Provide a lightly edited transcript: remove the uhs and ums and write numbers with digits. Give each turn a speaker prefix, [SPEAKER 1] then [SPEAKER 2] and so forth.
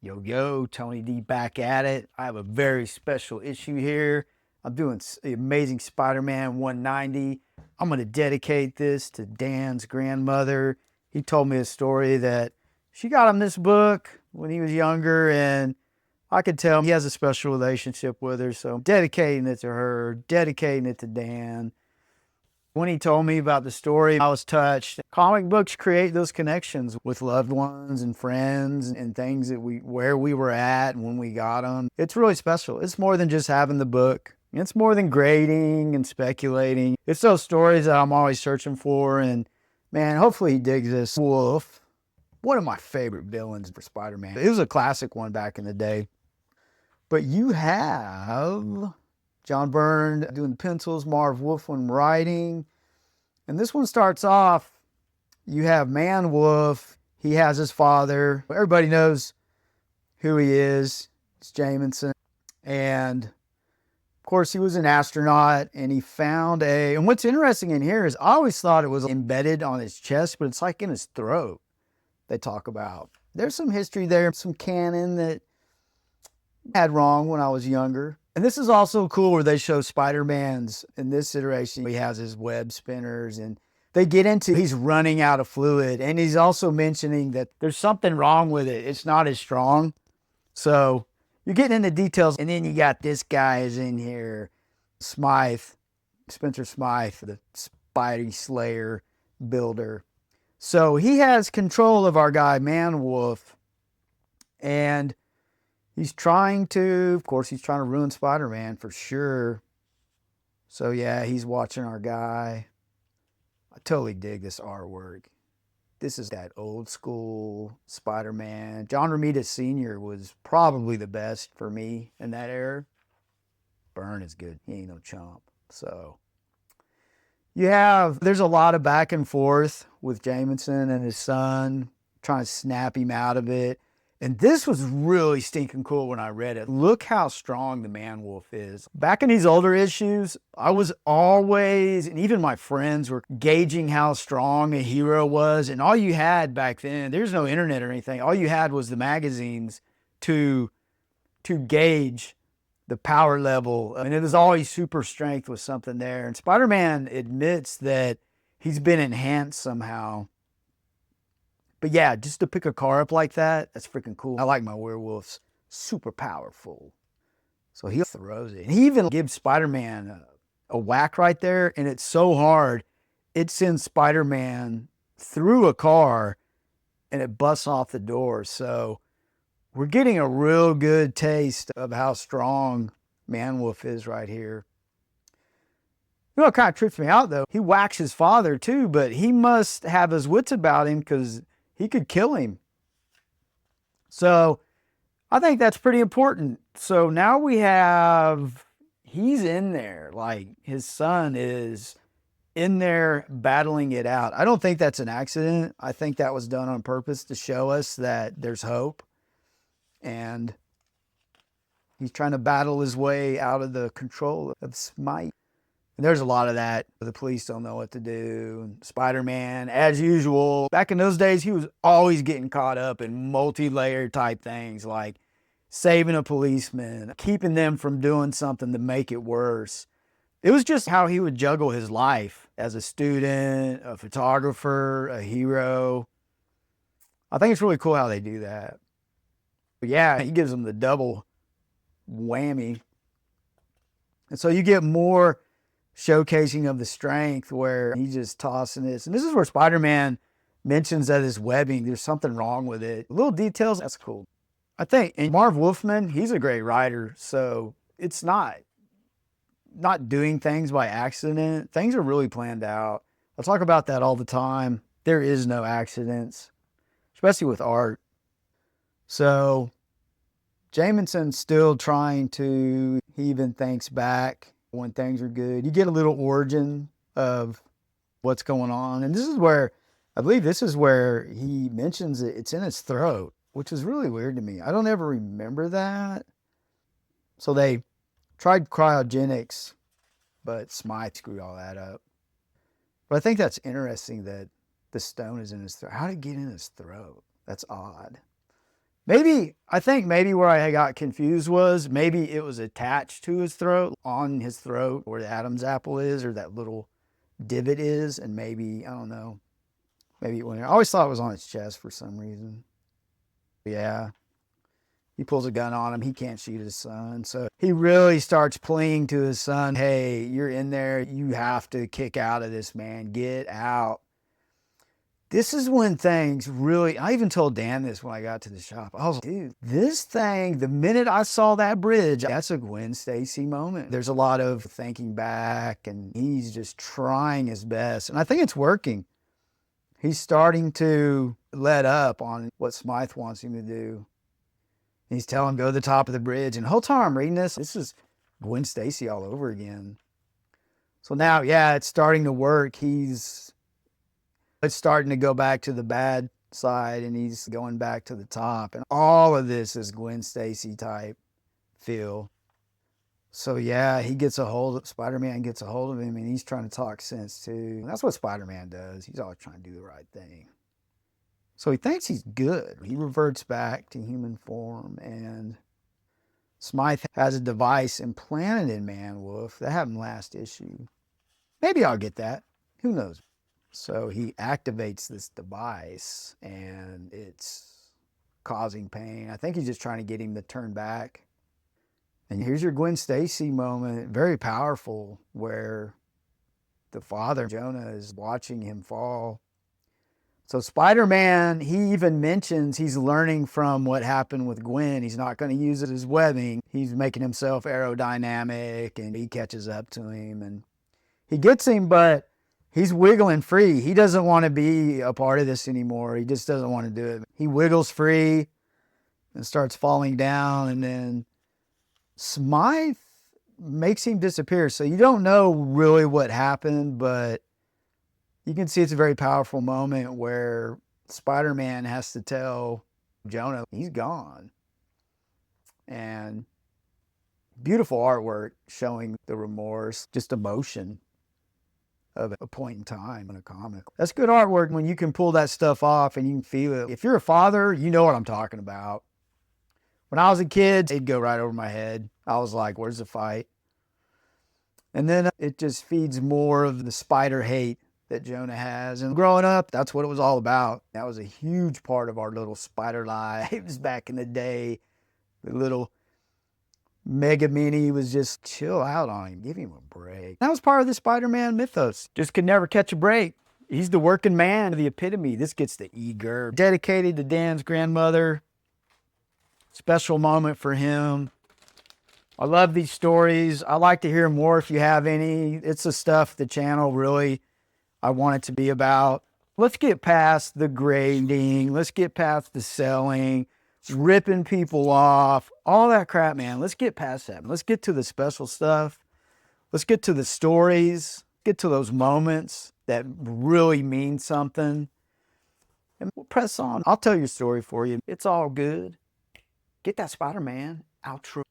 [SPEAKER 1] Yo, yo, Tony D back at it. I have a very special issue here. I'm doing the Amazing Spider-Man 190. I'm going to dedicate this to Dan's grandmother. He told me a story that she got him this book when he was younger, and I could tell he has a special relationship with her. So I'm dedicating it to her, dedicating it to Dan. When he told me about the story, I was touched. Comic books create those connections with loved ones and friends and things that where we were at and when we got them. It's really special. It's more than just having the book. It's more than grading and speculating. It's those stories that I'm always searching for. And man, hopefully he digs this. Wolf, one of my favorite villains for Spider-Man. It was a classic one back in the day. But you have John Byrne doing the pencils, Marv Wolfman writing. And this one starts off, you have Man Wolf. He has his father. Everybody knows who he is. It's Jameson. And of course, he was an astronaut, and he found and what's interesting in here is I always thought it was embedded on his chest, but it's like in his throat they talk about. There's some history there, some canon that I had wrong when I was younger. And this is also cool where they show Spider-Man's, in this iteration, he has his web spinners and they get into, he's running out of fluid. And he's also mentioning that there's something wrong with it. It's not as strong. So you're getting into details. And then you got this guy is in here, Smythe, Spencer Smythe, the Spidey Slayer builder. So he has control of our guy, Man Wolf. And he's trying to, of course, he's trying to ruin Spider-Man for sure. So yeah, he's watching our guy. I totally dig this artwork. This is that old school Spider-Man. John Romita Sr. was probably the best for me in that era. Byrne is good. He ain't no chump. So there's a lot of back and forth with Jameson and his son, trying to snap him out of it. And this was really stinking cool when I read it. Look how strong the Man Wolf is. Back in these older issues, I was always, and even my friends were gauging how strong a hero was. And all you had back then, there's no internet or anything. All you had was the magazines to gauge the power level. I mean, it was always super strength with something there. And Spider-Man admits that he's been enhanced somehow. But yeah, just to pick a car up like that, that's freaking cool. I like my werewolves. Super powerful. So he throws it. And he even gives Spider-Man a whack right there, and it's so hard, it sends Spider-Man through a car, and it busts off the door. So we're getting a real good taste of how strong Man Wolf is right here. You know what kind of trips me out, though? He whacks his father, too, but he must have his wits about him because he could kill him. So I think that's pretty important. So now he's in there. Like his son is in there battling it out. I don't think that's an accident. I think that was done on purpose to show us that there's hope. And he's trying to battle his way out of the control of Smite. And there's a lot of that. The police don't know what to do. Spider-Man, as usual. Back in those days, he was always getting caught up in multi-layer type things like saving a policeman, keeping them from doing something to make it worse. It was just how he would juggle his life as a student, a photographer, a hero. I think it's really cool how they do that. But yeah, he gives them the double whammy. And so you get more showcasing of the strength where he's just tossing this. And this is where Spider-Man mentions that his webbing, there's something wrong with it. Little details, that's cool. I think, and Marv Wolfman, he's a great writer. So it's not doing things by accident. Things are really planned out. I talk about that all the time. There is no accidents, especially with art. So Jameson's still trying to, he even thinks back when things are good. You get a little origin of what's going on. And this is where, I believe this is where he mentions it's in his throat, which is really weird to me. I don't ever remember that. So they tried cryogenics, but Smythe screwed all that up. But I think that's interesting that the stone is in his throat. How did it get in his throat? That's odd. Maybe, I think maybe where I got confused was maybe it was attached to his throat, on his throat, where the Adam's apple is, or that little divot is, and maybe, I don't know, maybe it went there. I always thought it was on his chest for some reason. Yeah. He pulls a gun on him. He can't shoot his son. So he really starts pleading to his son, hey, you're in there. You have to kick out of this, man. Get out. This is when things really, I even told Dan this when I got to the shop. I was like, dude, this thing, the minute I saw that bridge, that's a Gwen Stacy moment. There's a lot of thinking back, and he's just trying his best. And I think it's working. He's starting to let up on what Smythe wants him to do. He's telling him, go to the top of the bridge. And the whole time I'm reading this is Gwen Stacy all over again. So now, yeah, it's starting to work. It's starting to go back to the bad side, and he's going back to the top. And all of this is Gwen Stacy type feel. So yeah, Spider-Man gets a hold of him, and he's trying to talk sense too. And that's what Spider-Man does. He's always trying to do the right thing. So he thinks he's good. He reverts back to human form, and Smythe has a device implanted in Man Wolf. That happened last issue. Maybe I'll get that. Who knows? So he activates this device, and it's causing pain. I think he's just trying to get him to turn back. And here's your Gwen Stacy moment, very powerful, where the father, Jonah, is watching him fall. So Spider-Man, he even mentions he's learning from what happened with Gwen. He's not going to use it as webbing. He's making himself aerodynamic, and he catches up to him, and he gets him, but he's wiggling free. He doesn't want to be a part of this anymore. He just doesn't want to do it. He wiggles free and starts falling down, and then Smythe makes him disappear. So you don't know really what happened, but you can see it's a very powerful moment where Spider-Man has to tell Jonah he's gone. And beautiful artwork showing the remorse, just emotion of a point in time in a comic. That's good artwork when you can pull that stuff off and you can feel it. If you're a father, you know what I'm talking about. When I was a kid, it'd go right over my head. I was like, where's the fight? And then it just feeds more of the spider hate that Jonah has. And growing up, that's what it was all about. That was a huge part of our little spider lives back in the day. The little Mega Mini was just chill out on him, give him a break. That was part of the Spider-Man mythos. Just could never catch a break. He's the working man, the epitome. This gets the eager. Dedicated to Dan's grandmother. Special moment for him. I love these stories. I like to hear more if you have any. It's the stuff the channel really, I want it to be about. Let's get past the grading. Let's get past the selling, ripping people off, all that crap, man. Let's get past that. Let's get to the special stuff. Let's get to the stories. Get to those moments that really mean something. And we'll press on. I'll tell your story for you. It's all good. Get that Spider-Man outro.